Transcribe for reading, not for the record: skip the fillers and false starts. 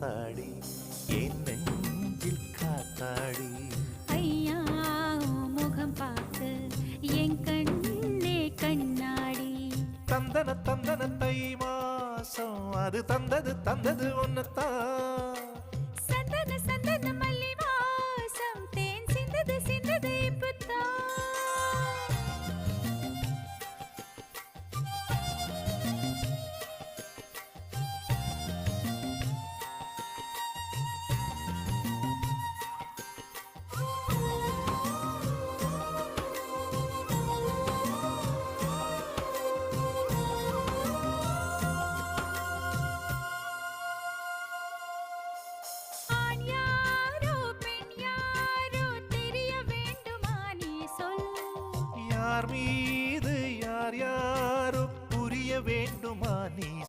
ஆத்தாடி என் நெஞ்சில் காத்தாடி ஐயா முகம் பார்த்து என் கண்ணே கண்ணாடி தந்தன தந்தன தை மாசம் அது தந்தது ஒன்னத்தான் சந்தன சந்தன மல்லி வாசம் தேன் சிந்தது இப்பத்தான் யார் மீது யார் யாரோ புரிய வேண்டுமா நீ